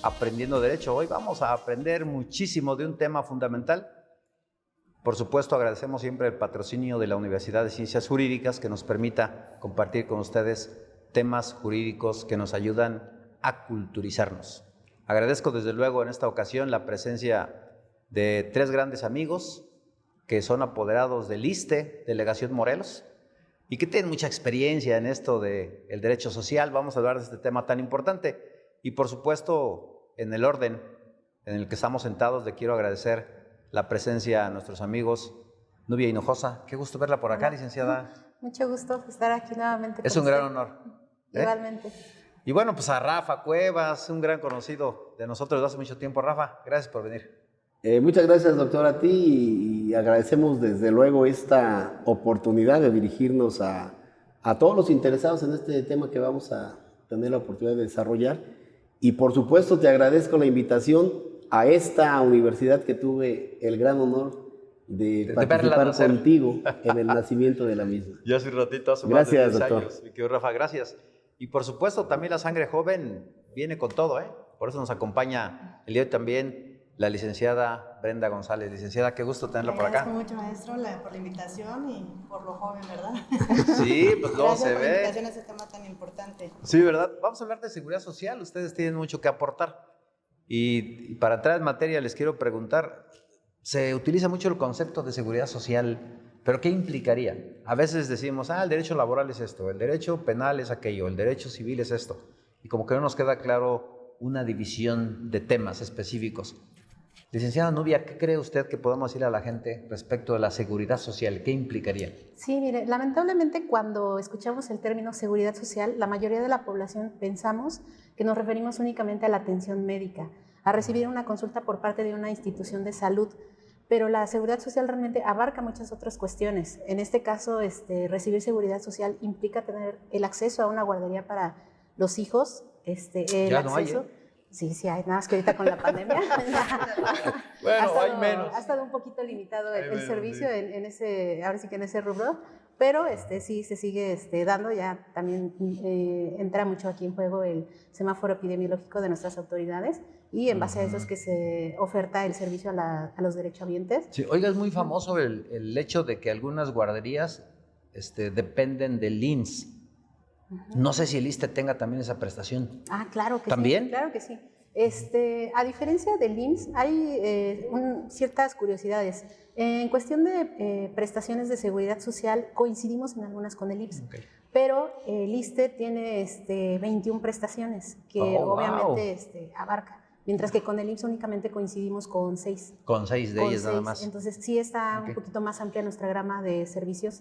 Aprendiendo Derecho. Hoy vamos a aprender muchísimo de un tema fundamental. Por supuesto, agradecemos siempre el patrocinio de la Universidad de Ciencias Jurídicas que nos permita compartir con ustedes temas jurídicos que nos ayudan a culturizarnos. Agradezco desde luego en esta ocasión la presencia de 3 grandes amigos que son apoderados del ISSSTE, Delegación Morelos, y que tienen mucha experiencia en esto del derecho social. Vamos a hablar de este tema tan importante. Y por supuesto, en el orden en el que estamos sentados, le quiero agradecer la presencia a nuestros amigos Nubia Hinojosa. Qué gusto verla por acá, licenciada. Mucho gusto estar aquí nuevamente. Es un gran honor. Igualmente. Y bueno, pues a Rafa Cuevas, un gran conocido de nosotros desde hace mucho tiempo. Rafa, gracias por venir. Muchas gracias, doctor, a ti, y agradecemos desde luego esta oportunidad de dirigirnos a todos los interesados en este tema que vamos a tener la oportunidad de desarrollar. Y por supuesto te agradezco la invitación a esta universidad que tuve el gran honor de participar contigo en el nacimiento de la misma. Ya hace un ratito, hace más de 10 doctor. Años. Mi querido Rafa, gracias. Y por supuesto también la sangre joven viene con todo, ¿eh? Por eso nos acompaña el día de hoy también la licenciada Brenda González. Licenciada, qué gusto tenerla por acá. Agradezco mucho, maestro, por la invitación y por lo joven, ¿verdad? Sí, pues no se ve. Gracias por la invitación a este tema tan importante. Sí, ¿verdad? Vamos a hablar de seguridad social. Ustedes tienen mucho que aportar. Y para entrar en materia les quiero preguntar, se utiliza mucho el concepto de seguridad social, pero ¿qué implicaría? A veces decimos, el derecho laboral es esto, el derecho penal es aquello, el derecho civil es esto. Y como que no nos queda claro una división de temas específicos. Licenciada Nubia, ¿qué cree usted que podemos decirle a la gente respecto de la seguridad social? ¿Qué implicaría? Sí, mire, lamentablemente cuando escuchamos el término seguridad social, la mayoría de la población pensamos que nos referimos únicamente a la atención médica, a recibir una consulta por parte de una institución de salud, pero la seguridad social realmente abarca muchas otras cuestiones. En este caso, recibir seguridad social implica tener el acceso a una guardería para los hijos, el ya no acceso... hay, ¿eh? Sí, hay, nada más que ahorita con la pandemia. Bueno, hay menos. Ha estado un poquito limitado el servicio sí. en ese, ahora sí que en ese rubro, pero sí se sigue dando. Ya también entra mucho aquí en juego el semáforo epidemiológico de nuestras autoridades y en base a eso es que se oferta el servicio a los derechohabientes. Sí, oiga, es muy famoso el hecho de que algunas guarderías dependen del IMSS. No sé si el ISSSTE tenga también esa prestación. Claro que ¿También? sí. Claro que sí. A diferencia del IMSS, hay ciertas curiosidades. En cuestión de prestaciones de seguridad social, coincidimos en algunas con el IMSS, okay. Pero el ISSSTE tiene 21 prestaciones que obviamente abarca, mientras que con el IMSS únicamente coincidimos con 6. Con 6 de ellas nada más. Entonces sí está un poquito más amplia nuestra gama de servicios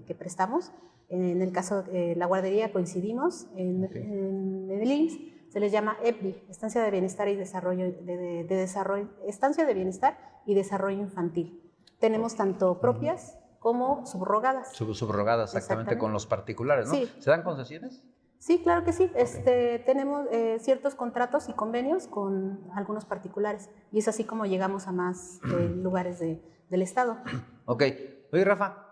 que prestamos. En el caso de la guardería coincidimos, en el IMSS se les llama EBDI, Estancia de Bienestar y Desarrollo, Estancia de Bienestar y Desarrollo Infantil. Tenemos tanto propias como subrogadas. Subrogadas, exactamente, con los particulares, ¿no? Sí. ¿Se dan concesiones? Sí, claro que sí. Tenemos ciertos contratos y convenios con algunos particulares y es así como llegamos a más lugares del Estado. Ok. Oye, Rafa,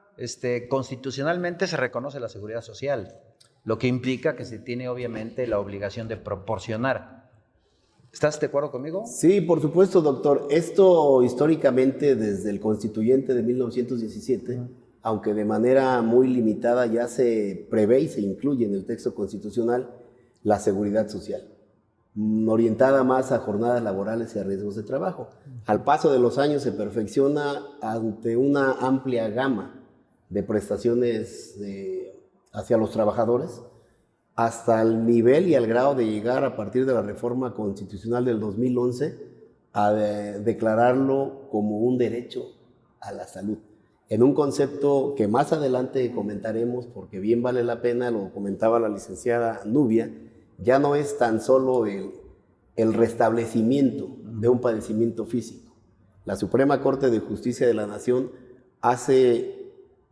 constitucionalmente se reconoce la seguridad social, lo que implica que se tiene obviamente la obligación de proporcionar. ¿Estás de acuerdo conmigo? Sí, por supuesto, doctor. Esto históricamente desde el constituyente de 1917, aunque de manera muy limitada, ya se prevé y se incluye en el texto constitucional la seguridad social, orientada más a jornadas laborales y a riesgos de trabajo. Al paso de los años se perfecciona ante una amplia gama de prestaciones hacia los trabajadores, hasta el nivel y al grado de llegar a partir de la reforma constitucional del 2011 a declararlo como un derecho a la salud, en un concepto que más adelante comentaremos porque bien vale la pena, lo comentaba la licenciada Nubia, ya no es tan solo el restablecimiento de un padecimiento físico. La Suprema Corte de Justicia de la Nación hace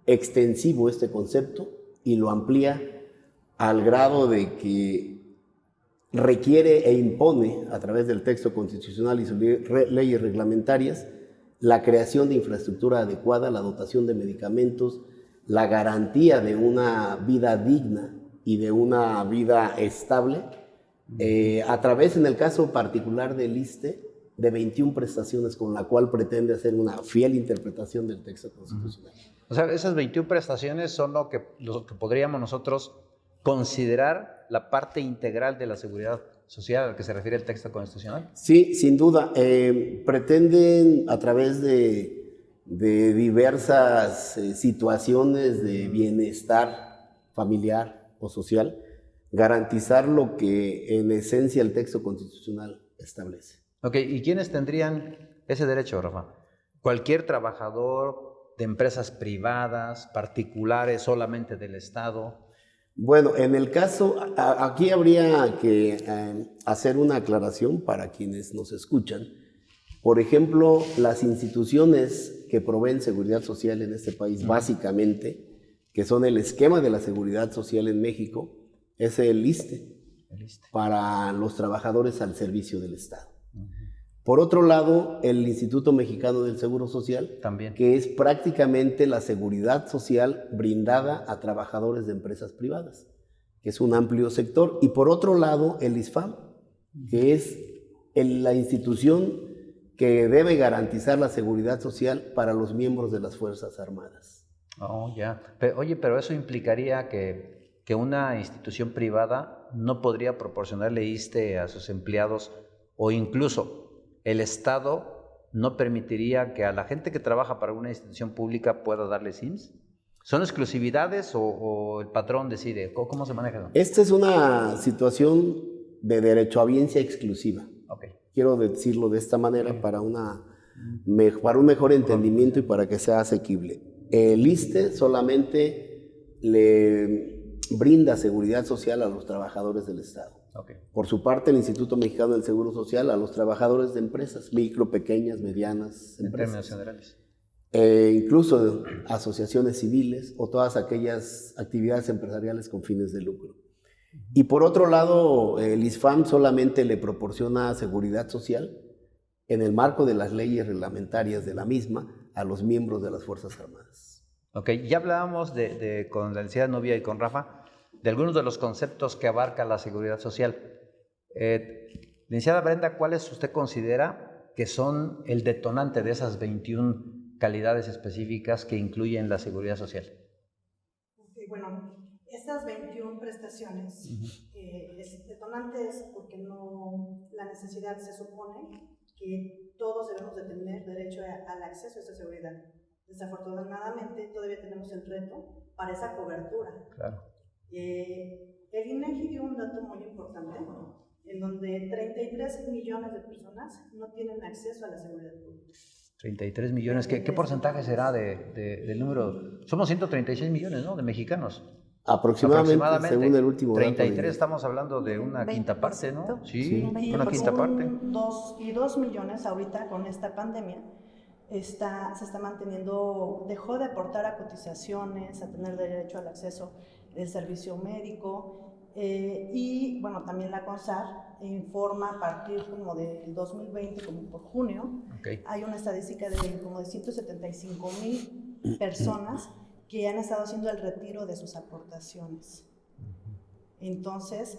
extensivo este concepto y lo amplía al grado de que requiere e impone a través del texto constitucional y sus leyes reglamentarias la creación de infraestructura adecuada, la dotación de medicamentos, la garantía de una vida digna y de una vida estable a través, en el caso particular del ISSSTE, de 21 prestaciones, con la cual pretende hacer una fiel interpretación del texto constitucional. O sea, esas 21 prestaciones son lo que podríamos nosotros considerar la parte integral de la seguridad social a la que se refiere el texto constitucional. Sí, sin duda. Pretenden, a través de diversas situaciones de bienestar familiar o social, garantizar lo que en esencia el texto constitucional establece. Ok, ¿y quiénes tendrían ese derecho, Rafa? ¿Cualquier trabajador de empresas privadas, particulares, solamente del Estado? Bueno, en el caso, aquí habría que hacer una aclaración para quienes nos escuchan. Por ejemplo, las instituciones que proveen seguridad social en este país, básicamente, que son el esquema de la seguridad social en México, es el ISSSTE, para los trabajadores al servicio del Estado. Por otro lado, el Instituto Mexicano del Seguro Social, también, que es prácticamente la seguridad social brindada a trabajadores de empresas privadas, que es un amplio sector. Y por otro lado, el ISFAM, que es la institución que debe garantizar la seguridad social para los miembros de las Fuerzas Armadas. Oh, ya. Oye, pero eso implicaría que una institución privada no podría proporcionarle ISSSTE a sus empleados, o incluso el Estado no permitiría que a la gente que trabaja para una institución pública pueda darle IMSS. ¿Son exclusividades o el patrón decide? ¿Cómo se maneja eso? Esta es una situación de derechohabiencia exclusiva. Okay. Quiero decirlo de esta manera para un mejor entendimiento y para que sea asequible. El ISSSTE solamente le brinda seguridad social a los trabajadores del Estado. Okay. Por su parte, el Instituto Mexicano del Seguro Social a los trabajadores de empresas, micro, pequeñas, medianas empresas. En términos generales. Incluso asociaciones civiles o todas aquellas actividades empresariales con fines de lucro. Y por otro lado, el ISFAM solamente le proporciona seguridad social en el marco de las leyes reglamentarias de la misma a los miembros de las Fuerzas Armadas. Ok, ya hablábamos con la licenciada Nubia y con Rafa de algunos de los conceptos que abarca la seguridad social. Licenciada Brenda, ¿cuáles usted considera que son el detonante de esas 21 calidades específicas que incluyen la seguridad social? Bueno, estas 21 prestaciones, detonante es porque la necesidad se supone que todos debemos de tener derecho al acceso a esta seguridad. Desafortunadamente, todavía tenemos el reto para esa cobertura. Claro. El INEGI dio un dato muy importante, en donde 33 millones de personas no tienen acceso a la seguridad pública. 33 millones, ¿qué porcentaje será del número? Somos 136 millones, ¿no?, de mexicanos. Aproximadamente, según el último 33 dato. Estamos hablando de una quinta parte, ¿no? Sí, una Y quinta parte. 2 millones ahorita con esta pandemia se está manteniendo, dejó de aportar a cotizaciones, a tener derecho al acceso del servicio médico, y bueno, también la CONSAR informa a partir como del 2020, como por junio, hay una estadística de como de 175,000 personas que han estado haciendo el retiro de sus aportaciones. Entonces,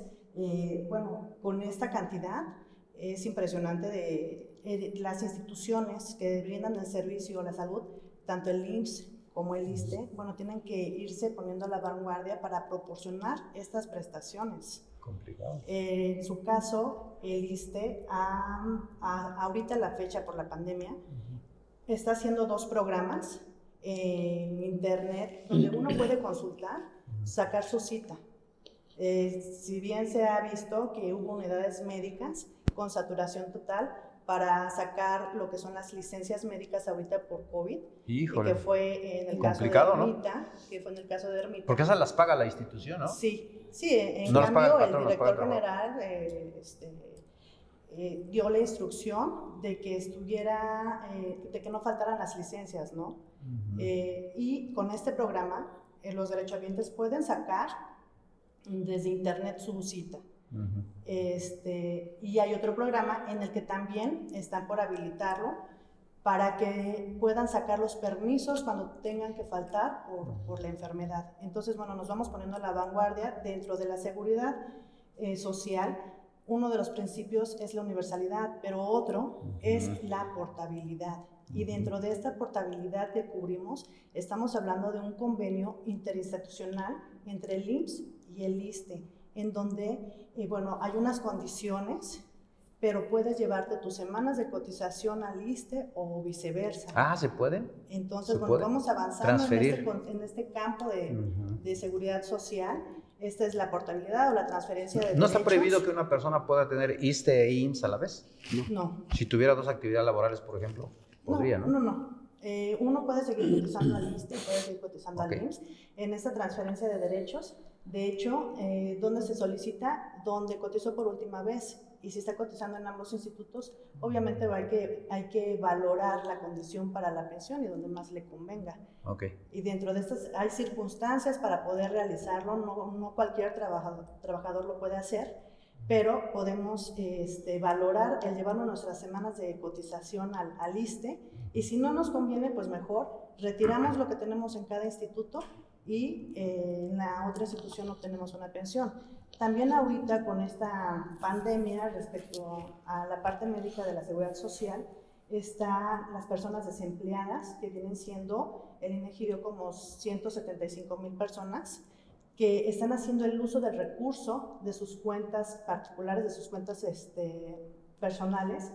bueno, con esta cantidad es impresionante de las instituciones que brindan el servicio a la salud, tanto el IMSS como el ISSSTE, bueno, tienen que irse poniendo a la vanguardia para proporcionar estas prestaciones. Complicado. En su caso, el ISSSTE, ahorita la fecha por la pandemia, está haciendo 2 programas en internet donde uno puede consultar, sacar su cita. Si bien se ha visto que hubo unidades médicas con saturación total para sacar lo que son las licencias médicas ahorita por COVID. Híjole. Y que fue en el caso de Ermita, ¿no? Porque esas las paga la institución, ¿no? Sí, en no cambio el director general dio la instrucción de que de que no faltaran las licencias, ¿no? Y con este programa, los derechohabientes pueden sacar desde internet su cita. Y hay otro programa en el que también están por habilitarlo para que puedan sacar los permisos cuando tengan que faltar por la enfermedad. Entonces, bueno, nos vamos poniendo a la vanguardia dentro de la seguridad social. uno de los principios es la universalidad, pero otro es la portabilidad. Y dentro de esta portabilidad que cubrimos, estamos hablando de un convenio interinstitucional entre el IMSS y el ISSSTE, en donde, hay unas condiciones, pero puedes llevarte tus semanas de cotización al ISSSTE o viceversa. Ah, ¿se pueden? Entonces, ¿Se puede? vamos avanzando en este campo de seguridad social. Esta es la portabilidad o la transferencia de ¿No derechos. está prohibido que una persona pueda tener ISSSTE e IMSS a la vez? No. Si tuviera dos actividades laborales, por ejemplo, podría, ¿no? No. Uno puede seguir cotizando al ISSSTE, puede seguir cotizando al IMSS en esta transferencia de derechos. De hecho, ¿dónde se solicita? Donde cotizó por última vez. Y si está cotizando en ambos institutos, obviamente hay que valorar la condición para la pensión y donde más le convenga. Y dentro de estas hay circunstancias para poder realizarlo, no cualquier trabajador lo puede hacer, pero podemos valorar el llevarnos nuestras semanas de cotización al ISSSTE, y si no nos conviene, pues mejor retiramos lo que tenemos en cada instituto y en la otra institución obtenemos una pensión. También ahorita con esta pandemia respecto a la parte médica de la seguridad social, están las personas desempleadas, que vienen siendo, el INEGI dio como 175,000 personas, que están haciendo el uso del recurso de sus cuentas particulares, de sus cuentas personales.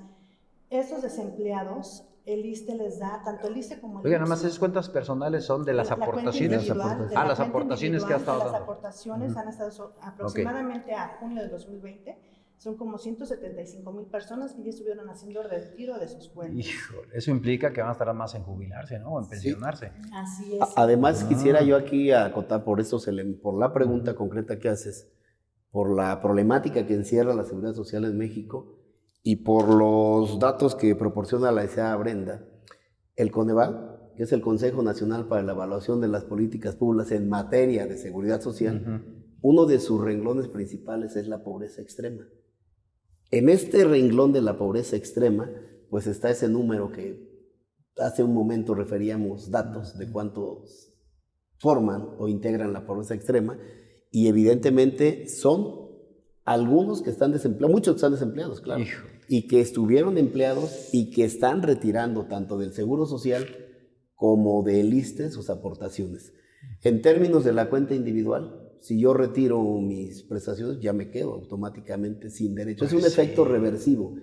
Estos desempleados, el ISSSTE les da, tanto el ISSSTE como el Oiga, IMSS, nada más esas cuentas personales son de las aportaciones. Las aportaciones que ha estado dando. Las aportaciones han estado aproximadamente a junio de 2020, son como 175,000 personas que ya estuvieron haciendo el retiro de sus cuentas. Híjole, eso implica que van a estar más en jubilarse, ¿no? O en pensionarse. Sí. Así es. Además, quisiera yo aquí acotar por la pregunta concreta que haces, por la problemática que encierra la seguridad social en México y por los datos que proporciona la licenciada Brenda. El Coneval, que es el Consejo Nacional para la Evaluación de las Políticas Públicas en materia de seguridad social, uno de sus renglones principales es la pobreza extrema. En este renglón de la pobreza extrema, pues está ese número que hace un momento referíamos datos de cuántos forman o integran la pobreza extrema, y evidentemente son algunos que están desempleados, muchos que están desempleados, claro, y que estuvieron empleados y que están retirando tanto del Seguro Social como del ISSSTE sus aportaciones. En términos de la cuenta individual, si yo retiro mis prestaciones, ya me quedo automáticamente sin derecho. Es un efecto reversivo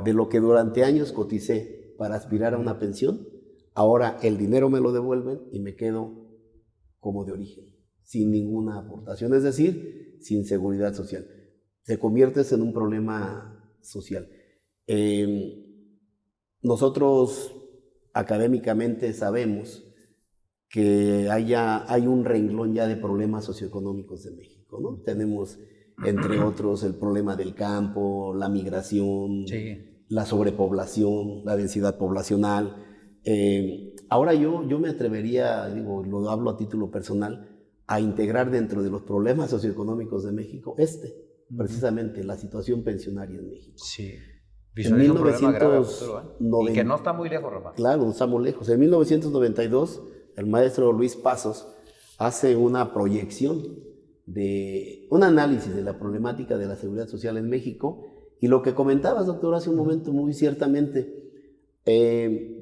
de lo que durante años coticé para aspirar a una pensión. Ahora el dinero me lo devuelven y me quedo como de origen, sin ninguna aportación, es decir, sin seguridad social. Se convierte en un problema social. Nosotros académicamente sabemos que hay un renglón ya de problemas socioeconómicos de México, ¿no? Tenemos, entre otros, el problema del campo, la migración, la sobrepoblación, la densidad poblacional. Ahora yo me atrevería, lo hablo a título personal, a integrar dentro de los problemas socioeconómicos de México precisamente la situación pensionaria en México. Sí. En 1992, y que no está muy lejos, Rafa. Claro, no estamos lejos. En 1992, el maestro Luis Pasos hace una proyección un análisis de la problemática de la seguridad social en México, y lo que comentabas, doctor, hace un momento muy ciertamente,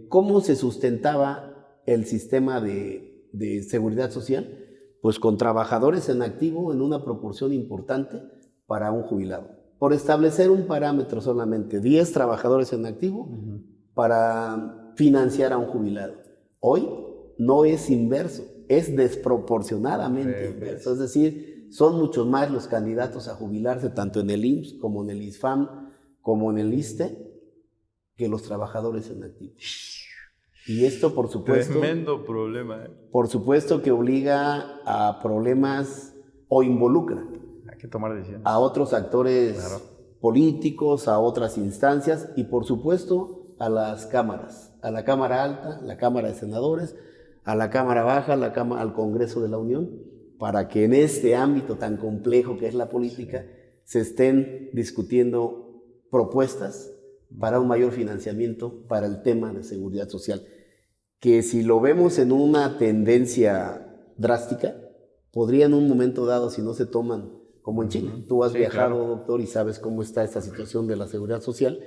cómo se sustentaba el sistema de seguridad social, pues con trabajadores en activo en una proporción importante para un jubilado. Por establecer un parámetro solamente, 10 trabajadores en activo para financiar a un jubilado. Hoy no es inverso, es desproporcionadamente inverso. Es decir, son muchos más los candidatos a jubilarse, tanto en el IMSS como en el ISFAM, como en el ISSSTE, que los trabajadores en activo. Y esto, por supuesto... Tremendo problema. Por supuesto que obliga a problemas o involucra que tomar decisiones a otros actores políticos, a otras instancias y por supuesto a las cámaras, a la Cámara Alta, la Cámara de Senadores, a la Cámara Baja, al Congreso de la Unión, para que en este ámbito tan complejo que es la política se estén discutiendo propuestas para un mayor financiamiento para el tema de seguridad social, que si lo vemos en una tendencia drástica, podría en un momento dado, si no se toman como en Chile. Tú has viajado, claro, doctor, y sabes cómo está esta situación de la seguridad social.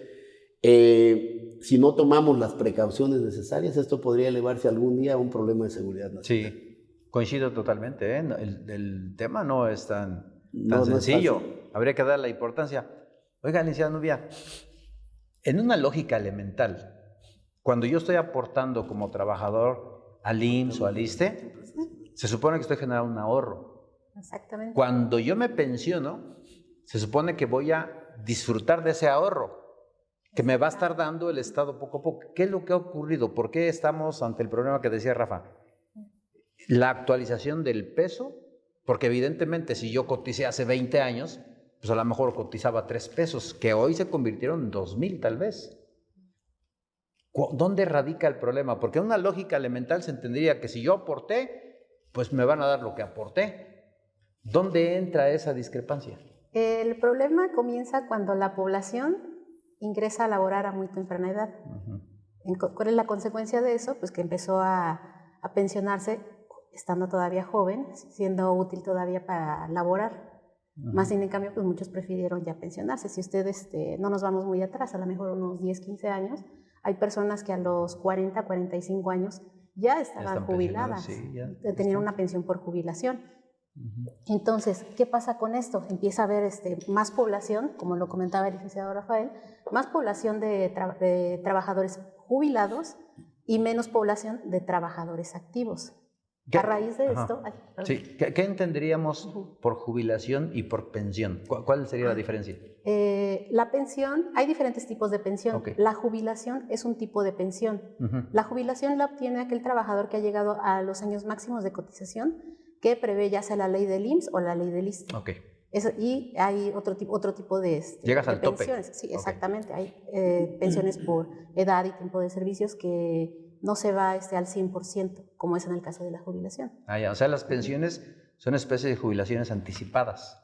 Si no tomamos las precauciones necesarias, esto podría elevarse algún día a un problema de seguridad nacional. Sí, coincido totalmente. El tema no es tan sencillo. Habría que darle la importancia. Oiga, licenciada Nubia, en una lógica elemental, cuando yo estoy aportando como trabajador al IMSS o al ISSSTE, se supone que estoy generando un ahorro. Exactamente. Cuando yo me pensiono, se supone que voy a disfrutar de ese ahorro que me va a estar dando el Estado poco a poco. ¿Qué es lo que ha ocurrido? ¿Por qué estamos ante el problema que decía Rafa? La actualización del peso, porque evidentemente si yo coticé hace 20 años, pues a lo mejor cotizaba 3 pesos, que hoy se convirtieron en 2,000 tal vez. ¿Dónde radica el problema? Porque en una lógica elemental se entendería que si yo aporté, pues me van a dar lo que aporté. ¿Dónde entra esa discrepancia? El problema comienza cuando la población ingresa a laborar a muy temprana edad. ¿Cuál es la consecuencia de eso? Pues que empezó a pensionarse estando todavía joven, siendo útil todavía para laborar. Más sin en cambio, pues muchos prefirieron ya pensionarse. Si ustedes, no nos vamos muy atrás, a lo mejor unos 10, 15 años, hay personas que a los 40, 45 años ya estaban jubiladas, sí, tenían una pensión por jubilación. Entonces, ¿qué pasa con esto? Empieza a haber más población, como lo comentaba el licenciado Rafael, más población de trabajadores jubilados y menos población de trabajadores activos. A raíz de esto... Sí. ¿Qué entenderíamos por jubilación y por pensión? ¿Cuál sería la diferencia? La pensión, hay diferentes tipos de pensión. La jubilación es un tipo de pensión. La jubilación la obtiene aquel trabajador que ha llegado a los años máximos de cotización que prevé ya sea la ley del IMSS o la ley del ISSSTE. Y hay otro tipo de, llegas de al pensiones. Tope. Sí, exactamente. Hay pensiones por edad y tiempo de servicios que no se va al 100%, como es en el caso de la jubilación. O sea, las pensiones son especies de jubilaciones anticipadas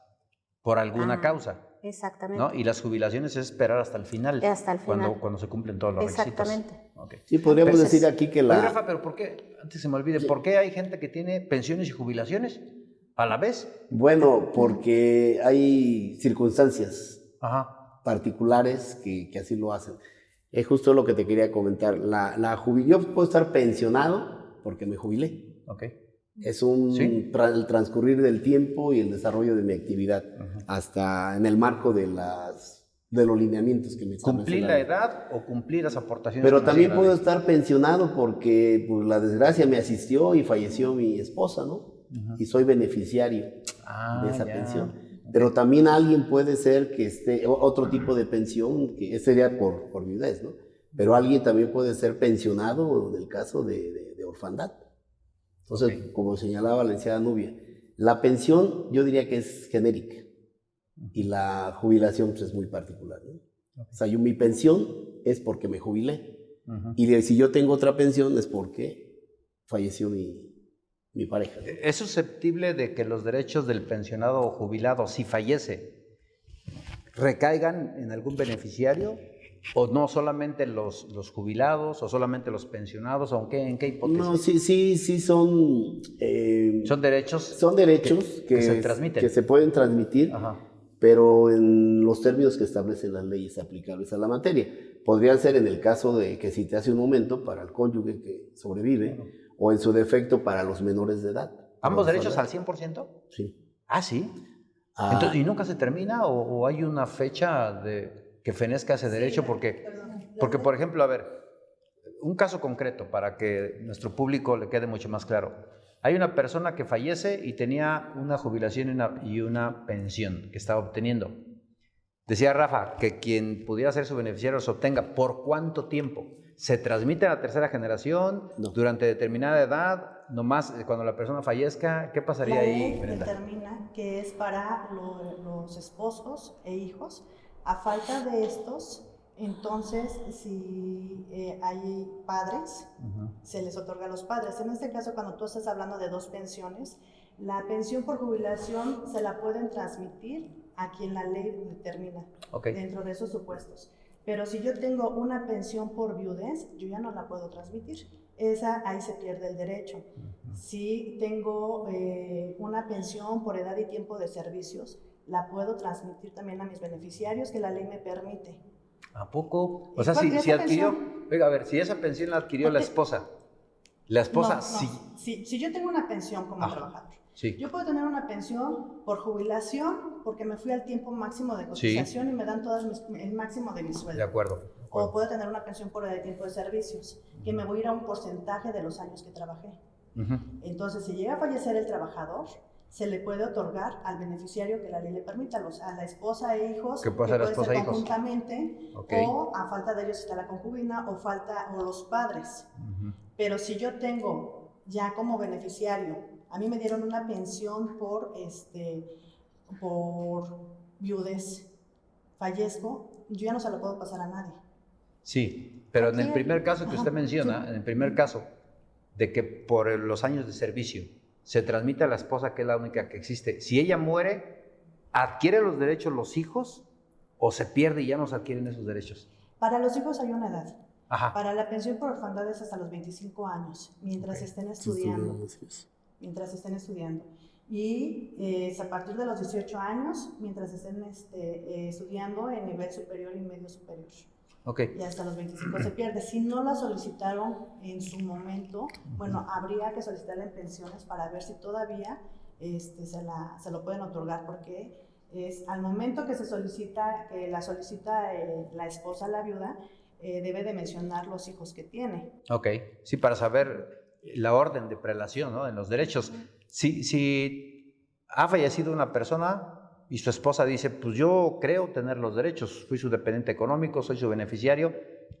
por alguna causa. Exactamente. ¿No? Y las jubilaciones es esperar hasta el final. Hasta el final. Cuando se cumplen todos los requisitos. Exactamente. Sí, podríamos decir aquí que la... Oye, Rafa, pero ¿por qué? Antes se me olvide, ¿por qué hay gente que tiene pensiones y jubilaciones a la vez? Bueno, porque hay circunstancias particulares que así lo hacen. Es justo lo que te quería comentar. Yo puedo estar pensionado porque me jubilé. Es el transcurrir del tiempo y el desarrollo de mi actividad, hasta en el marco de los lineamientos que me están ¿Cumplir la edad o cumplir las aportaciones? Pero también puedo estar pensionado porque por la desgracia me asistió y falleció mi esposa, ¿no? Y soy beneficiario de esa pensión. Pero también alguien puede ser que esté, otro tipo de pensión, que sería por viudez, ¿no? Pero alguien también puede ser pensionado en el caso de orfandad. Entonces, como señalaba la licenciada Nubia, la pensión yo diría que es genérica y la jubilación pues, es muy particular, ¿no? O sea, mi pensión es porque me jubilé y si yo tengo otra pensión es porque falleció mi pareja, ¿no? ¿Es susceptible de que los derechos del pensionado o jubilado, si fallece, recaigan en algún beneficiario? ¿O no solamente los jubilados o solamente los pensionados? ¿O en qué hipótesis? No, sí son... ¿Son derechos? Son derechos que se transmiten. Que se pueden transmitir, pero en los términos que establecen las leyes aplicables a la materia. Podrían ser en el caso de que cité hace un momento para el cónyuge que sobrevive, o en su defecto para los menores de edad. ¿Ambos derechos al 100%? Sí. ¿Ah, sí? Entonces, ¿y nunca se termina o hay una fecha que fenezca ese derecho? Porque, por ejemplo, a ver, un caso concreto para que nuestro público le quede mucho más claro. Hay una persona que fallece y tenía una jubilación y una pensión que estaba obteniendo. Decía Rafa que quien pudiera ser su beneficiario se obtenga. ¿Por cuánto tiempo? ¿Se transmite a la tercera generación? No. ¿Durante determinada edad? ¿Nomás cuando la persona fallezca? ¿Qué pasaría ahí, Brenda? Determina que es para los esposos e hijos. A falta de estos, entonces, si hay padres, se les otorga a los padres. En este caso, cuando tú estás hablando de 2 pensiones, la pensión por jubilación se la pueden transmitir a quien la ley determina dentro de esos supuestos. Pero si yo tengo una pensión por viudez, yo ya no la puedo transmitir. Ahí se pierde el derecho. Si tengo una pensión por edad y tiempo de servicios, la puedo transmitir también a mis beneficiarios, que la ley me permite. ¿A poco? O ¿Y sea, cuál si es esa adquirió, pensión? oiga, a ver, si esa pensión la adquirió la esposa No, sí, si yo tengo una pensión como trabajador, sí, yo puedo tener una pensión por jubilación porque me fui al tiempo máximo de cotización y me dan el máximo de mi sueldo. de acuerdo. O puedo tener una pensión por el tiempo de servicios, que me voy a ir a un porcentaje de los años que trabajé. Entonces, si llega a fallecer el trabajador, se le puede otorgar al beneficiario que la ley le permita, a la esposa e hijos, que puede ser la esposa e hijos conjuntamente, o a falta de ellos está la concubina o los padres. Pero si yo tengo ya como beneficiario, a mí me dieron una pensión por viudez, fallezco, yo ya no se lo puedo pasar a nadie. Sí, pero en el Aquí primer caso que usted menciona, sí. en el primer caso de que por los años de servicio se transmite a la esposa, que es la única que existe, si ella muere, ¿adquiere los derechos los hijos o se pierde y ya no se adquieren esos derechos? Para los hijos hay una edad. Ajá. Para la pensión por orfandad es hasta los 25 años, mientras estén estudiando. Mientras estén estudiando. Y es a partir de los 18 años, mientras estén estudiando en nivel superior y medio superior. Okay. Y hasta los 25 se pierde. Si no la solicitaron en su momento, bueno, habría que solicitarla en pensiones para ver si todavía se lo pueden otorgar, porque es al momento que se solicita, que la solicita la esposa, la viuda, debe de mencionar los hijos que tiene. Ok, sí, para saber la orden de prelación, ¿no? En los derechos. Si ha fallecido una persona y su esposa dice, pues yo creo tener los derechos, fui su dependiente económico, soy su beneficiario,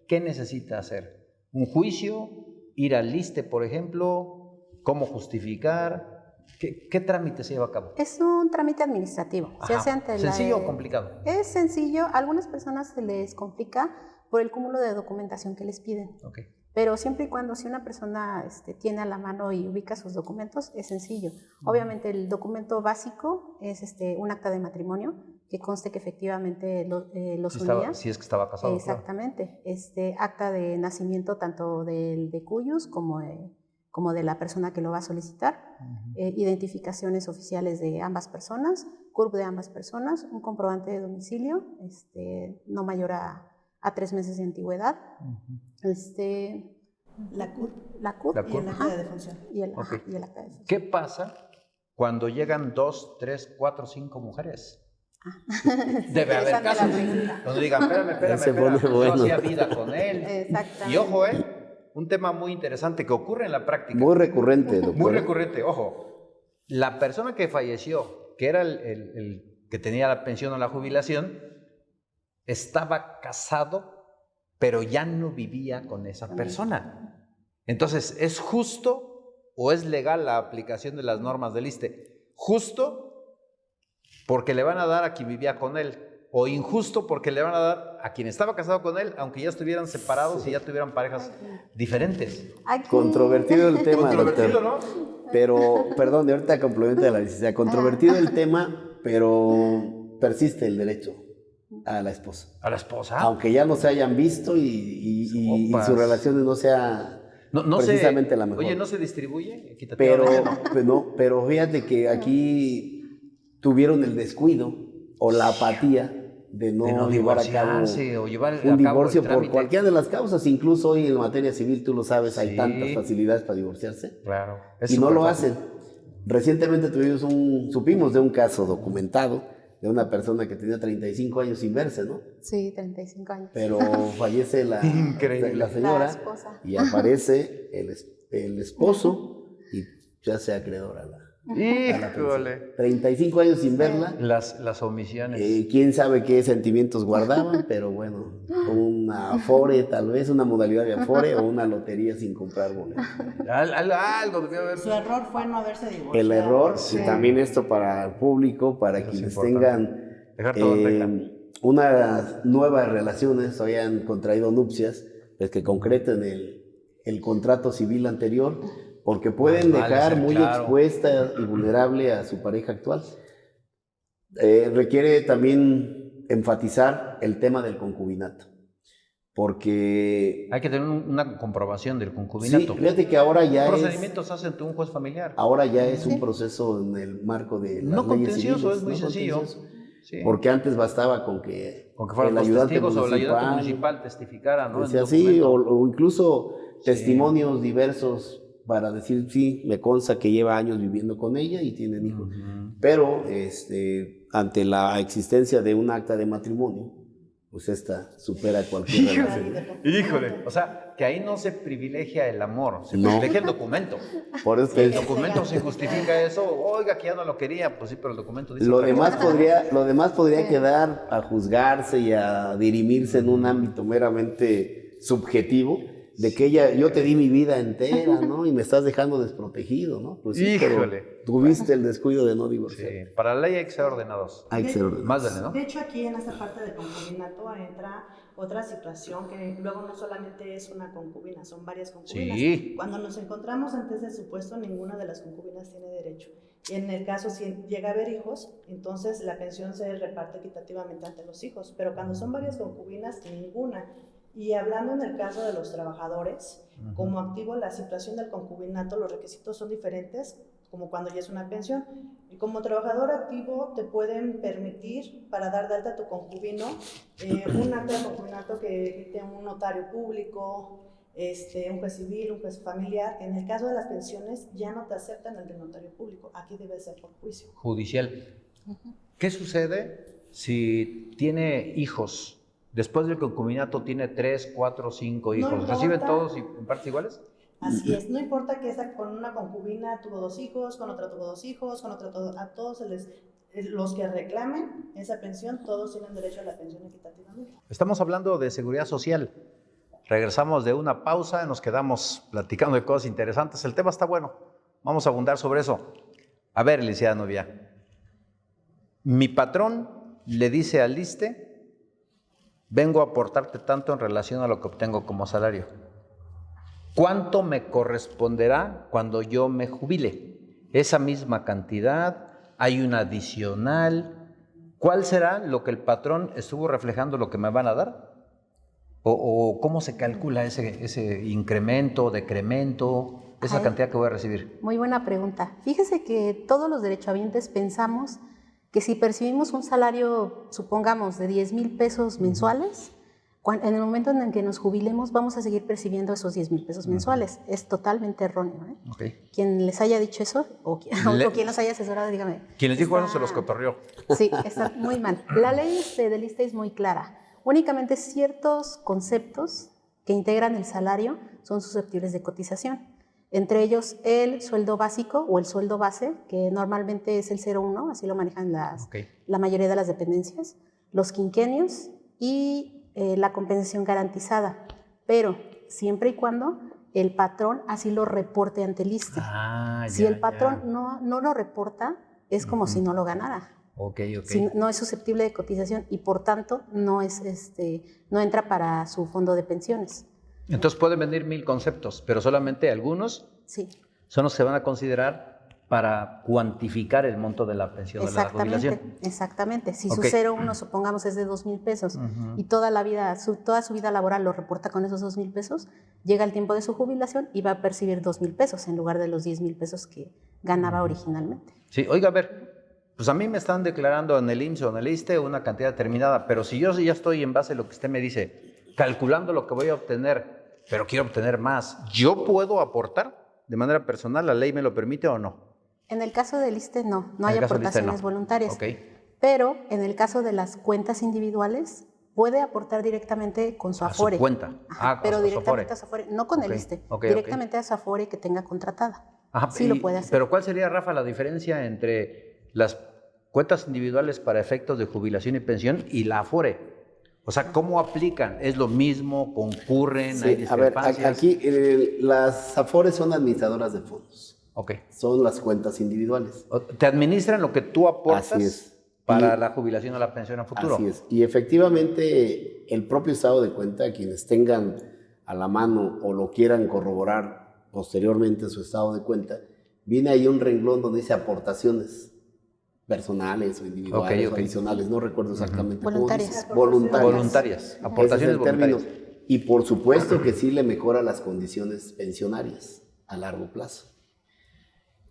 ¿qué necesita hacer? ¿Un juicio? ¿Ir al ISSSTE, por ejemplo? ¿Cómo justificar? ¿Qué trámite se lleva a cabo? Es un trámite administrativo. Se hace ante ¿Sencillo o complicado? Es sencillo. A algunas personas se les complica por el cúmulo de documentación que les piden. Okay. Pero siempre y cuando si una persona tiene a la mano y ubica sus documentos, es sencillo. Obviamente el documento básico es un acta de matrimonio que conste que efectivamente los unía. Si es que estaba casado. Exactamente. Claro. Acta de nacimiento tanto del de cuyos como de la persona que lo va a solicitar. Identificaciones oficiales de ambas personas, CURP de ambas personas, un comprobante de domicilio, no mayor a 3 meses de antigüedad. La CURP. La CURP. Y el acta de defunción. Y el acta de defunción. ¿Qué pasa cuando llegan 2, 3, 4, 5 mujeres? Debe haber casos donde digan, espérame, yo hacía vida con él. Exactamente. Y ojo, un tema muy interesante que ocurre en la práctica. Muy recurrente, doctor. Muy recurrente, ojo. La persona que falleció, que era el que tenía la pensión o la jubilación, estaba casado, pero ya no vivía con esa persona. Entonces, ¿es justo o es legal la aplicación de las normas del ISSSTE? Justo porque le van a dar a quien vivía con él, o injusto porque le van a dar a quien estaba casado con él, aunque ya estuvieran separados y ya tuvieran parejas diferentes. Controvertido el tema, Controvertido, doctor. ¿no? Pero, perdón, de ahorita complemento de la licenciada. Controvertido el tema, pero persiste el derecho a la esposa. ¿A la esposa? Aunque ya no se hayan visto y su relación no sea precisamente la mejor. Oye, ¿no se distribuye? Pero fíjate que aquí tuvieron el descuido o la apatía de no llevar a cabo un divorcio por cualquiera de las causas. Incluso hoy en materia civil, tú lo sabes, hay tantas facilidades para divorciarse. Claro. Y no lo hacen. Recientemente supimos de un caso documentado de una persona que tenía 35 años sin verse, ¿no? Sí, 35 años. Pero fallece la señora y aparece el esposo y ya se acreedora a la Híjole. 35 años sin verla. Las omisiones. Quién sabe qué sentimientos guardaban, pero bueno, una Afore, tal vez una modalidad de Afore o una lotería sin comprar boletos. Algo debió haber. Su error fue no haberse divorciado. El error, y también esto para el público, para eso quienes tengan unas nuevas relaciones o hayan contraído nupcias, pues que concreten el contrato civil anterior, porque pueden dejar muy expuesta y vulnerable a su pareja actual. Requiere también enfatizar el tema del concubinato, porque hay que tener una comprobación del concubinato. Sí, fíjate que ahora ya los procedimientos hacen un juez familiar. Ahora ya es un proceso en el marco de las leyes civiles. Es muy sencillo. Sí. Porque antes bastaba con que fueran el los ayudante testigos o el ayudante municipal municipal testificara, ¿no? decía En sí, documento. o incluso testimonios diversos para decir, sí, me consta que lleva años viviendo con ella y tienen hijos. Pero ante la existencia de un acta de matrimonio, pues esta supera cualquier relación. Híjole, o sea, que ahí no se privilegia el amor, se No. privilegia el documento. Por eso Si el te- documento se justifica eso, oiga, que ya no lo quería, pues sí, pero el documento dice lo otra demás cosa. podría quedar a juzgarse y a dirimirse en un ámbito meramente subjetivo, de que yo te di mi vida entera, ¿no? Y me estás dejando desprotegido, ¿no? Pues sí, Híjole. pero tuviste el descuido de no divorciar. Sí, para la ley hay que ser ordenados. Hay que ser ordenados. Más vale, ¿no? De hecho, aquí en esta parte de concubinato entra otra situación que luego no solamente es una concubina, son varias concubinas. Sí. Cuando nos encontramos ante ese supuesto, ninguna de las concubinas tiene derecho. Y en el caso, si llega a haber hijos, entonces la pensión se reparte equitativamente ante los hijos. Pero cuando son varias concubinas, ninguna. Y hablando en el caso de los trabajadores, como activo, la situación del concubinato, los requisitos son diferentes, como cuando ya es una pensión. Y como trabajador activo te pueden permitir, para dar de alta a tu concubino, un acta de concubinato que emite un notario público, un juez civil, un juez familiar. En el caso de las pensiones ya no te aceptan el de notario público, aquí debe ser por juicio. Judicial. ¿Qué sucede si tiene hijos? Después del concubinato tiene 3, 4, 5 hijos. importa. ¿Reciben todos en partes iguales? Así es, no importa que con una concubina tuvo 2 hijos, con otra tuvo 2 hijos, con otra a todos los que reclamen esa pensión, todos tienen derecho a la pensión equitativamente. Estamos hablando de seguridad social. Regresamos de una pausa y nos quedamos platicando de cosas interesantes. El tema está bueno. Vamos a abundar sobre eso. A ver, licenciada Novia. Mi patrón le dice al ISSSTE, vengo a aportarte tanto en relación a lo que obtengo como salario. ¿Cuánto me corresponderá cuando yo me jubile? ¿Esa misma cantidad? ¿Hay una adicional? ¿Cuál será lo que el patrón estuvo reflejando lo que me van a dar? ¿O cómo se calcula ese incremento, decremento, esa cantidad que voy a recibir? Muy buena pregunta. Fíjese que todos los derechohabientes pensamos que si percibimos un salario, supongamos, de 10,000 pesos mensuales, en el momento en el que nos jubilemos vamos a seguir percibiendo esos 10,000 pesos mensuales. Es totalmente erróneo, ¿eh? Okay. Quien les haya dicho eso, o quien los haya asesorado, dígame. Quien les dijo eso se los cotorreó. Sí, está muy mal. La ley del ISSSTE es muy clara. Únicamente ciertos conceptos que integran el salario son susceptibles de cotización. Entre ellos el sueldo básico o el sueldo base, que normalmente es el 0,1, así lo manejan la mayoría de las dependencias, los quinquenios y la compensación garantizada, pero siempre y cuando el patrón así lo reporte ante el ISSSTE. Si el patrón no lo reporta, es como si no lo ganara. Si no es susceptible de cotización y por tanto no entra para su fondo de pensiones. Entonces pueden venir 1,000 conceptos, pero solamente algunos son los que se van a considerar para cuantificar el monto de la pensión de la jubilación. Exactamente. Si su 0,1 supongamos es de 2,000 pesos y toda su vida laboral lo reporta con esos 2,000 pesos, llega el tiempo de su jubilación y va a percibir 2,000 pesos en lugar de los 10,000 pesos que ganaba originalmente. Sí, oiga, a ver, pues a mí me están declarando en el IMSS o en el ISSSTE una cantidad determinada, pero si yo ya estoy en base a lo que usted me dice, calculando lo que voy a obtener, pero quiero obtener más, ¿yo puedo aportar de manera personal? ¿La ley me lo permite o no? En el caso del ISSSTE no hay aportaciones voluntarias. Pero en el caso de las cuentas individuales, puede aportar directamente con su Afore. A su cuenta. Pero con directamente a su Afore, no con el ISSSTE, directamente a su Afore que tenga contratada. Sí lo puede hacer. Pero ¿cuál sería, Rafa, la diferencia entre las cuentas individuales para efectos de jubilación y pensión y la Afore? O sea, ¿cómo aplican? ¿Es lo mismo? ¿Concurren? ¿Hay discrepancias? A ver, aquí las Afores son administradoras de fondos. Son las cuentas individuales. ¿Te administran lo que tú aportas para la jubilación o la pensión a futuro? Así es. Y efectivamente, el propio estado de cuenta, quienes tengan a la mano o lo quieran corroborar posteriormente su estado de cuenta, viene ahí un renglón donde dice aportaciones personales o individuales o adicionales, no recuerdo exactamente voluntarias. Cómo dice. Voluntarias, aportaciones voluntarias. Y por supuesto que sí le mejora las condiciones pensionarias a largo plazo.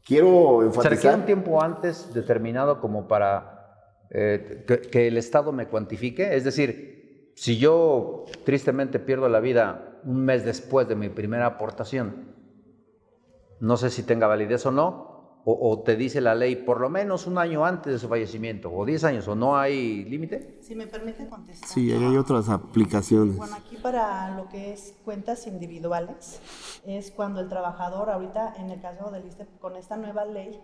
Quiero enfatizar... ¿Se requiere un tiempo antes determinado como para que el Estado me cuantifique. Es decir, si yo tristemente pierdo la vida un mes después de mi primera aportación, no sé si tenga validez o no, o te dice la ley por lo menos un año antes de su fallecimiento, o 10 años, o no hay límite. Si me permite contestar. Sí, hay otras aplicaciones. Bueno, aquí para lo que es cuentas individuales, es cuando el trabajador, ahorita en el caso del ISSSTE, con esta nueva ley,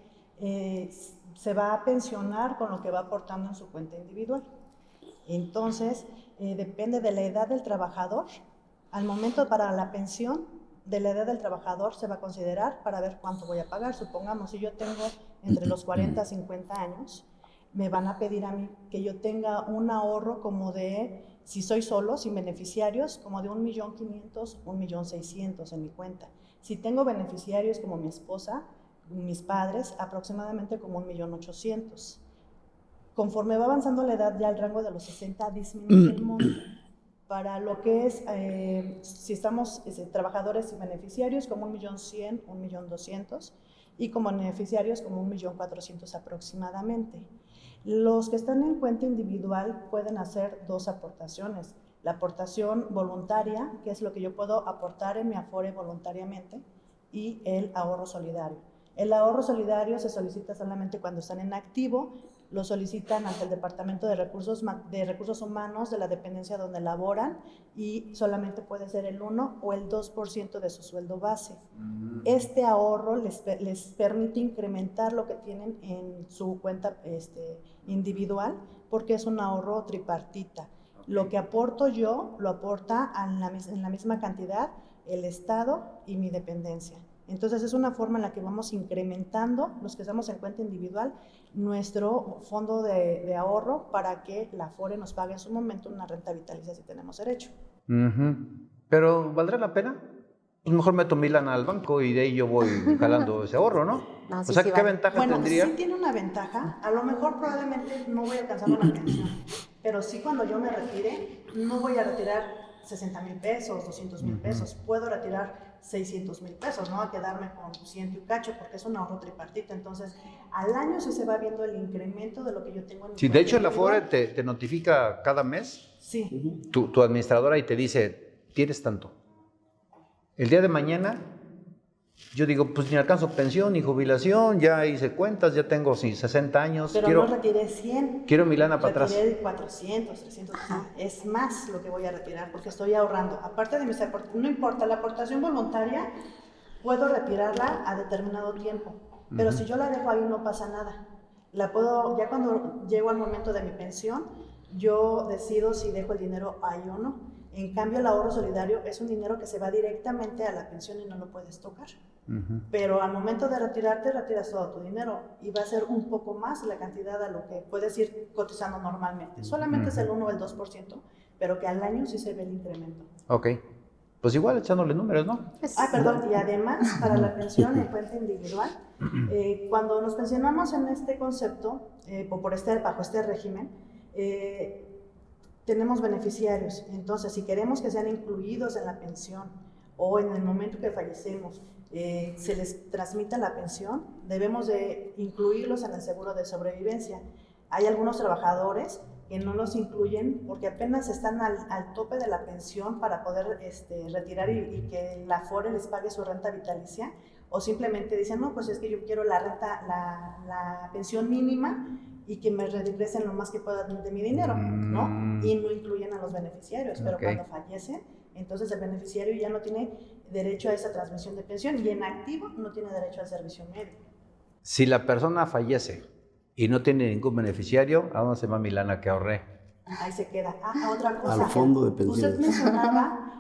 se va a pensionar con lo que va aportando en su cuenta individual. Entonces, depende de la edad del trabajador. Al momento para la pensión, de la edad del trabajador se va a considerar para ver cuánto voy a pagar. Supongamos, si yo tengo entre los 40 a 50 años, me van a pedir a mí que yo tenga un ahorro como de, si soy solo, sin beneficiarios, como de 1.500.000, 1.600.000 en mi cuenta. Si tengo beneficiarios como mi esposa, mis padres, aproximadamente como 1.800.000. Conforme va avanzando la edad, ya el rango de los 60 disminuye el monto. Para lo que es, si estamos trabajadores y beneficiarios, como 1.100.000, 1.200.000, y como beneficiarios como 1.400.000 aproximadamente. Los que están en cuenta individual pueden hacer dos aportaciones. La aportación voluntaria, que es lo que yo puedo aportar en mi Afore voluntariamente, y el ahorro solidario. El ahorro solidario se solicita solamente cuando están en activo, lo solicitan ante el Departamento de Recursos Humanos de la dependencia donde laboran, y solamente puede ser el 1 o el 2% de su sueldo base. Este ahorro les permite incrementar lo que tienen en su cuenta individual, porque es un ahorro tripartita. Lo que aporto yo, lo aporta en la misma cantidad el Estado y mi dependencia. Entonces es una forma en la que vamos incrementando, los que estamos en cuenta individual, nuestro fondo de ahorro para que la Afore nos pague en su momento una renta vitalicia si tenemos derecho. Pero ¿valdrá la pena? Pues mejor meto mi lana al banco y de ahí yo voy jalando ese ahorro, ¿no? No, sí, o sea, sí ¿qué vale. ventaja Bueno, tendría? sí tiene una ventaja. A lo mejor probablemente no voy a alcanzar una pensión, pero sí cuando yo me retire, no voy a retirar 60,000 pesos, 200,000 pesos. Puedo retirar 600,000 pesos, no va a quedarme con 100 y cacho, porque es un ahorro tripartito. Entonces, al año sí se va viendo el incremento de lo que yo tengo en mi Sí, de cuenta hecho, el Afore individual. te notifica cada mes, Sí. tu administradora, y te dice, tienes tanto. El día de mañana, yo digo, pues ni alcanzo pensión ni jubilación, ya hice cuentas, ya tengo 60 años. Pero no retiré 100. Quiero mi lana para atrás. Retiré 400, 300, es más lo que voy a retirar porque estoy ahorrando. Aparte de mis aportaciones, no importa, la aportación voluntaria puedo retirarla a determinado tiempo, pero si yo la dejo ahí no pasa nada. La puedo, ya cuando llego al momento de mi pensión, yo decido si dejo el dinero ahí o no. En cambio, el ahorro solidario es un dinero que se va directamente a la pensión y no lo puedes tocar. Pero al momento de retirarte, retiras todo tu dinero y va a ser un poco más la cantidad a lo que puedes ir cotizando normalmente. Solamente es el 1 o el 2%, pero que al año sí se ve el incremento. Ok, pues igual echándole números, ¿no? Perdón, y además para la pensión en cuenta individual, cuando nos pensionamos en este concepto, bajo este régimen, tenemos beneficiarios. Entonces, si queremos que sean incluidos en la pensión o en el momento que fallecemos, se les transmita la pensión, debemos de incluirlos en el seguro de sobrevivencia. Hay algunos trabajadores que no los incluyen porque apenas están al tope de la pensión para poder retirar y que la Afore les pague su renta vitalicia, o simplemente dicen, no, pues es que yo quiero la pensión mínima y que me regresen lo más que puedan de mi dinero, ¿no? Y no incluyen a los beneficiarios, pero cuando fallecen, entonces el beneficiario ya no tiene derecho a esa transmisión de pensión y en activo no tiene derecho al servicio médico. Si la persona fallece y no tiene ningún beneficiario, ¿a dónde se va mi lana que ahorré? Ahí se queda. Otra cosa. Al fondo de pensiones.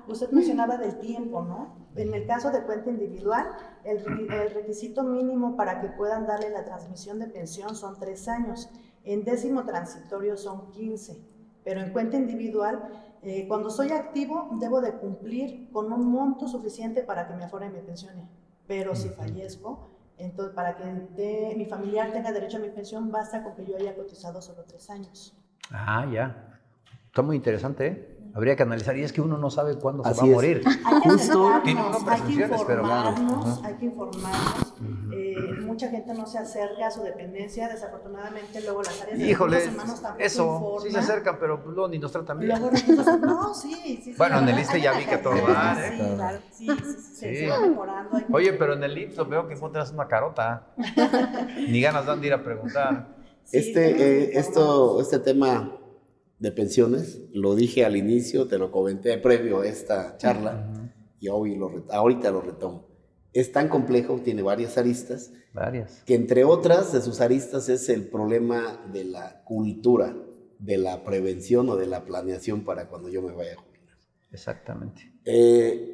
Usted mencionaba del tiempo, ¿no? En el caso de cuenta individual, el requisito mínimo para que puedan darle la transmisión de pensión son 3 años. En décimo transitorio son 15. Pero en cuenta individual, cuando soy activo, debo de cumplir con un monto suficiente para que me Afore me pensione. Pero si fallezco, entonces para que mi familiar tenga derecho a mi pensión, basta con que yo haya cotizado solo 3 años. Ah, ya. Está muy interesante, ¿eh? Habría que analizar, y es que uno no sabe cuándo se Así va a es. morir. Hay que Justo. Tiene uno acercarnos, hay que presunciones, pero claro. informarnos, hay que informarnos. Mucha gente no se acerca a su dependencia, desafortunadamente luego las áreas de Híjole, recursos humanos tampoco eso, informan. sí se acercan, pero luego ni nos tratan bien. Luego recursos, no, sí. Bueno, en el la ISSSTE verdad, ya hay vi que una todo calidad, va, ¿eh? Sí, claro, sí, Sí. se va mejorando. hay Oye, mucho- pero en el IMSS veo que encuentras una carota. Ni ganas dan de ir a preguntar. Sí, tenemos que informarnos. Este tema de pensiones, lo dije al inicio, te lo comenté previo a esta charla, y hoy ahorita lo retomo. Es tan complejo, tiene varias aristas, Varias. que entre otras de sus aristas es el problema de la cultura, de la prevención o de la planeación para cuando yo me vaya a jubilar. Exactamente.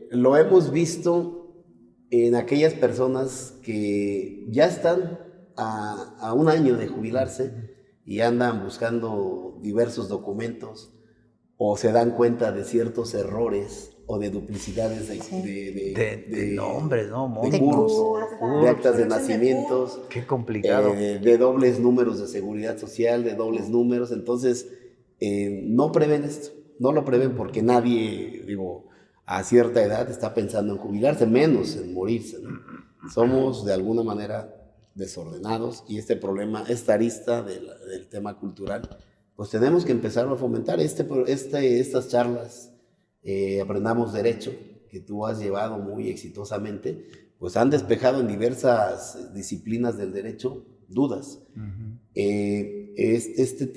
Lo hemos visto en aquellas personas que ya están a un año de jubilarse y andan buscando diversos documentos o se dan cuenta de ciertos errores o de duplicidades De nombres, ¿no? de Módulos. CURPS, de actas de nacimientos, Qué complicado. de dobles números de seguridad social, de dobles números. Entonces, no prevén esto, no lo prevén porque nadie, digo, a cierta edad está pensando en jubilarse, menos en morirse, ¿no? Somos de alguna manera desordenados y este problema, esta arista del tema cultural, pues tenemos que empezar a fomentar estas charlas. Aprendamos Derecho, que tú has llevado muy exitosamente, pues han despejado en diversas disciplinas del derecho dudas. Este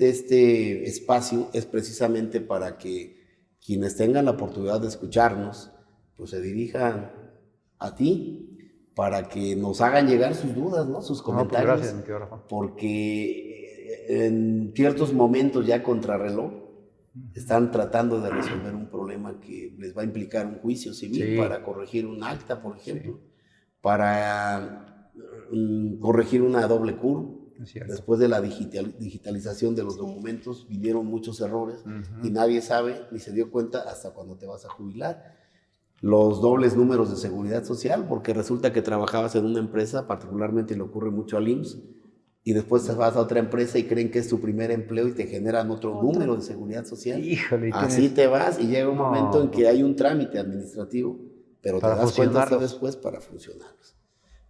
espacio es precisamente para que quienes tengan la oportunidad de escucharnos, pues se dirijan a ti, para que nos hagan llegar sus dudas, ¿no? Sus comentarios. No, pues gracias, mi querido Rafa. Porque en ciertos momentos ya contrarreloj están tratando de resolver un problema que les va a implicar un juicio civil para corregir un acta, por ejemplo, para corregir una doble CURP. Después de la digitalización de los documentos vinieron muchos errores y nadie sabe ni se dio cuenta hasta cuando te vas a jubilar. Los dobles números de seguridad social, porque resulta que trabajabas en una empresa, particularmente le ocurre mucho al IMSS, y después te vas a otra empresa y creen que es tu primer empleo y te generan otro número de seguridad social. Híjole, así te vas y llega un momento en que hay un trámite administrativo, pero te das cuenta hasta después para funcionarlos.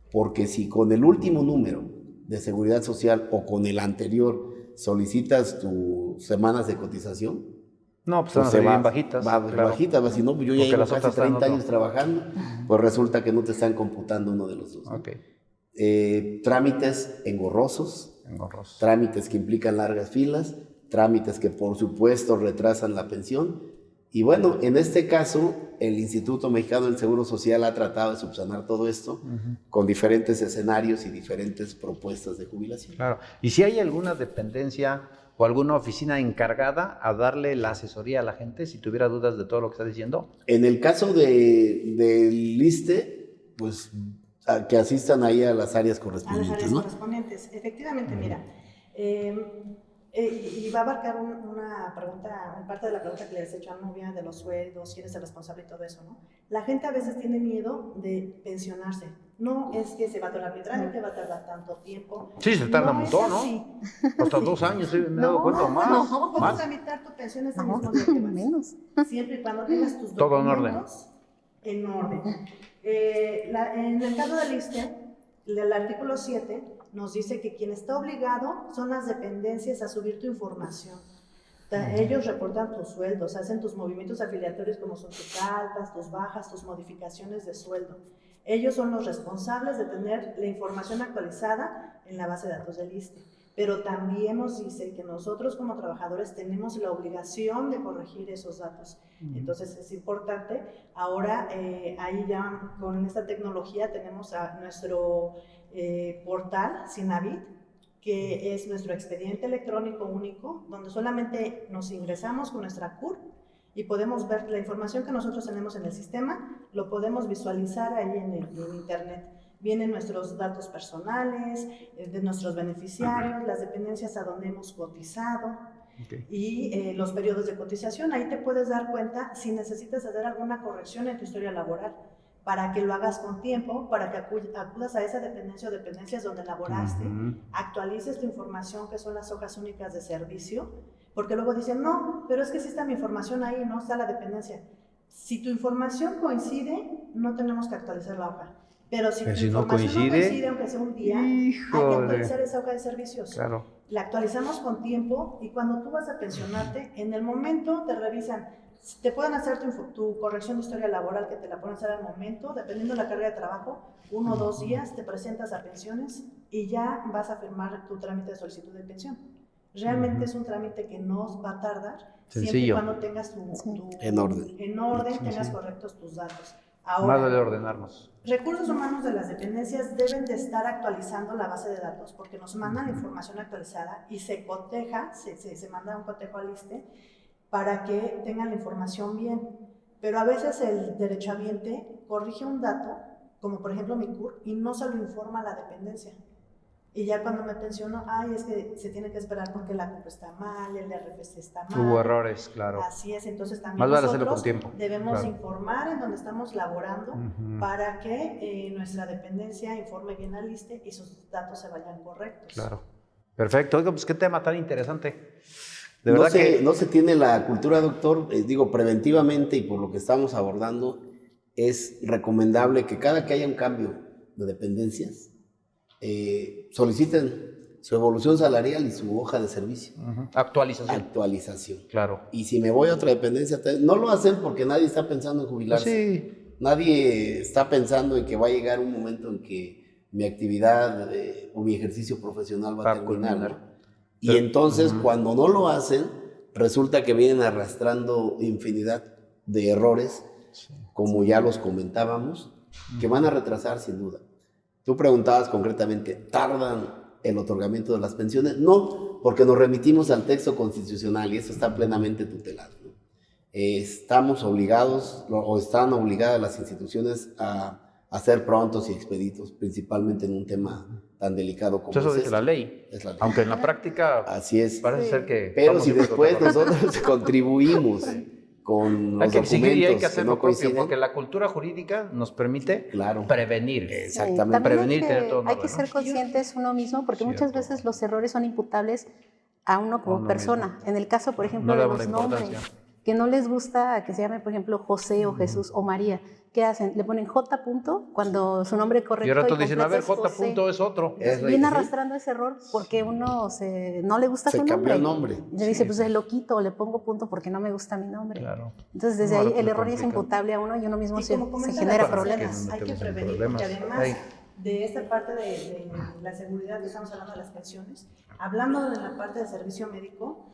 Porque si con el último número de seguridad social o con el anterior solicitas tus semanas de cotización, no, pues van a salir bien bajitas. Bajitas, si no, pues yo ya llevo casi 30 años trabajando, pues resulta que no te están computando uno de los dos, ¿no? Trámites engorrosos, trámites que implican largas filas, trámites que por supuesto retrasan la pensión. Y bueno, en este caso, el Instituto Mexicano del Seguro Social ha tratado de subsanar todo esto con diferentes escenarios y diferentes propuestas de jubilación. Claro. ¿Y si hay alguna dependencia o alguna oficina encargada a darle la asesoría a la gente si tuviera dudas de todo lo que está diciendo? En el caso del ISSSTE, pues que asistan ahí a las áreas correspondientes. A las áreas correspondientes, efectivamente, mira. Y va a abarcar una pregunta, parte de la pregunta que les he hecho a Nubia de los sueldos, quién es el responsable y todo eso, ¿no? La gente a veces tiene miedo de pensionarse. No es que se va a tardar mi trámite, va a tardar tanto tiempo. Sí, se tarda un montón, ¿no? Hasta 2 años, ¿sí? Me he dado cuenta más. No, puedes tramitar tu pensión ese mismo día que vas. Menos. Siempre y cuando tengas tus todo documentos en orden. En el caso del ISSSTE, el artículo 7 nos dice que quien está obligado son las dependencias a subir tu información. Ellos reportan tus sueldos, hacen tus movimientos afiliatorios como son tus altas, tus bajas, tus modificaciones de sueldo. Ellos son los responsables de tener la información actualizada en la base de datos del ISSSTE. Pero también nos dice que nosotros como trabajadores tenemos la obligación de corregir esos datos. Entonces es importante, ahora ahí ya con esta tecnología tenemos a nuestro portal Sinavit, que es nuestro expediente electrónico único, donde solamente nos ingresamos con nuestra CURP y podemos ver la información que nosotros tenemos en el sistema, lo podemos visualizar ahí en internet. Vienen nuestros datos personales, de nuestros beneficiarios, las dependencias a donde hemos cotizado y los periodos de cotización. Ahí te puedes dar cuenta si necesitas hacer alguna corrección en tu historia laboral, para que lo hagas con tiempo, para que acudas a esa dependencia o dependencias donde laboraste, actualices tu información, que son las hojas únicas de servicio, Porque luego dicen, no, pero es que sí está mi información ahí, no está la dependencia. Si tu información coincide, no tenemos que actualizar la hoja. Pero si tu si no información no coincide, coincide, aunque sea un día, hay que actualizar esa hoja de servicios. Claro. La actualizamos con tiempo y cuando tú vas a pensionarte, en el momento te revisan. Te pueden hacer tu corrección de historia laboral, que te la pueden hacer al momento, dependiendo de la carga de trabajo, 1 o 2 días, te presentas a pensiones y ya vas a firmar tu trámite de solicitud de pensión. Realmente es un trámite que no va a tardar, siempre y cuando tengas en orden, tengas correctos tus datos. Ahora, más vale ordenarnos. Recursos humanos de las dependencias deben de estar actualizando la base de datos porque nos mandan la información actualizada y se coteja, se manda un cotejo al ISSSTE para que tengan la información bien. Pero a veces el derechohabiente corrige un dato, como por ejemplo mi CUR, y no se lo informa a la dependencia. Y ya cuando me pensiono, es que se tiene que esperar porque la CUR está mal, el RFC está mal. Hubo errores, claro. Así es, entonces también más vale hacerlo nosotros con tiempo. Debemos informar en donde estamos laborando para que nuestra dependencia informe bien al ISSSTE y sus datos se vayan correctos. Claro. Perfecto. Oiga, pues qué tema tan interesante. De verdad no se tiene la cultura, doctor, preventivamente y por lo que estamos abordando, es recomendable que cada que haya un cambio de dependencias, soliciten su evolución salarial y su hoja de servicio. Actualización. Claro. Y si me voy a otra dependencia, no lo hacen porque nadie está pensando en jubilarse. Sí. Nadie está pensando en que va a llegar un momento en que mi actividad o mi ejercicio profesional va a terminar, ¿no? Y entonces, cuando no lo hacen, resulta que vienen arrastrando infinidad de errores, como ya los comentábamos, que van a retrasar sin duda. Tú preguntabas concretamente, ¿tardan el otorgamiento de las pensiones? No, porque nos remitimos al texto constitucional y eso está plenamente tutelado, ¿no? Estamos obligados, o están obligadas las instituciones a ser prontos y expeditos, principalmente en un tema tan delicado como eso dice la ley. Es la ley. Aunque en la práctica así es. Parece ser que... Pero si después nosotros contribuimos con los hay que exigir y hay que hacer no lo propio, coinciden, porque la cultura jurídica nos permite prevenir. Exactamente. Sí, prevenir, tener todo. Hay que ser conscientes uno mismo, porque muchas veces los errores son imputables a uno como persona. En el caso, por ejemplo, de los nombres, que no les gusta que se llame, por ejemplo, José o Jesús o María. ¿Qué hacen? Le ponen J. cuando su nombre correcto y ahora tú dicen, a ver, J. es otro. Viene arrastrando ese error porque uno no le gusta su nombre. Se cambió el nombre. Le dice, pues lo quito o le pongo punto porque no me gusta mi nombre. Claro. Entonces, desde ahí el error es imputable a uno y uno mismo se genera problemas. Hay que prevenir, porque además de esta parte de la seguridad que estamos hablando de las pensiones, hablando de la parte de servicio médico,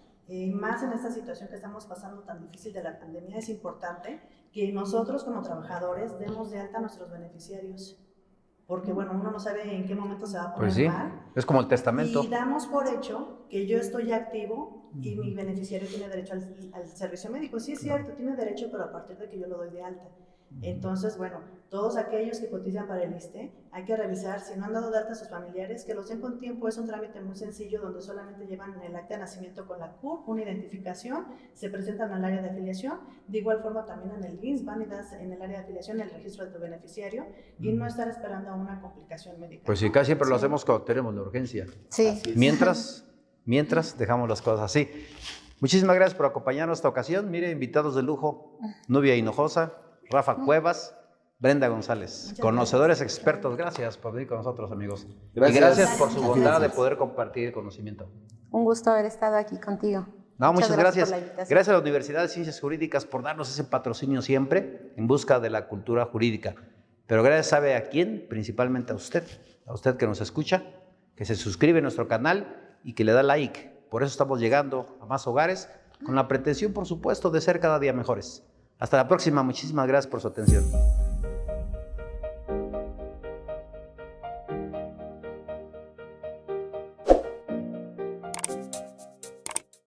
más en esta situación que estamos pasando tan difícil de la pandemia, es importante que nosotros como trabajadores demos de alta a nuestros beneficiarios, porque bueno, uno no sabe en qué momento se va a poner mal. Es como el testamento. Y damos por hecho que yo estoy activo y mi beneficiario tiene derecho al servicio médico. Sí es cierto, tiene derecho, pero a partir de que yo lo doy de alta. Entonces, bueno, todos aquellos que cotizan para el ISSSTE, hay que revisar si no han dado de alta a sus familiares, que los den con tiempo. Es un trámite muy sencillo donde solamente llevan el acta de nacimiento con la CUR, una identificación, se presentan al área de afiliación, de igual forma también en el INSS, van y das en el área de afiliación el registro de tu beneficiario y no estar esperando a una complicación médica. Pues sí, casi siempre lo hacemos cuando tenemos la urgencia. Sí. Mientras dejamos las cosas así. Muchísimas gracias por acompañarnos esta ocasión. Mire, invitados de lujo, Nubia Hinojosa, Rafa Cuevas, Brenda González, conocedores expertos. Gracias por venir con nosotros, amigos. Gracias. Y gracias por su bondad de poder compartir conocimiento. Un gusto haber estado aquí contigo. No, muchas gracias. por la invitación. Gracias a la Universidad de Ciencias Jurídicas por darnos ese patrocinio siempre en busca de la cultura jurídica. Pero gracias, ¿sabe a quién? Principalmente a usted que nos escucha, que se suscribe a nuestro canal y que le da like. Por eso estamos llegando a más hogares, con la pretensión, por supuesto, de ser cada día mejores. Hasta la próxima. Muchísimas gracias por su atención.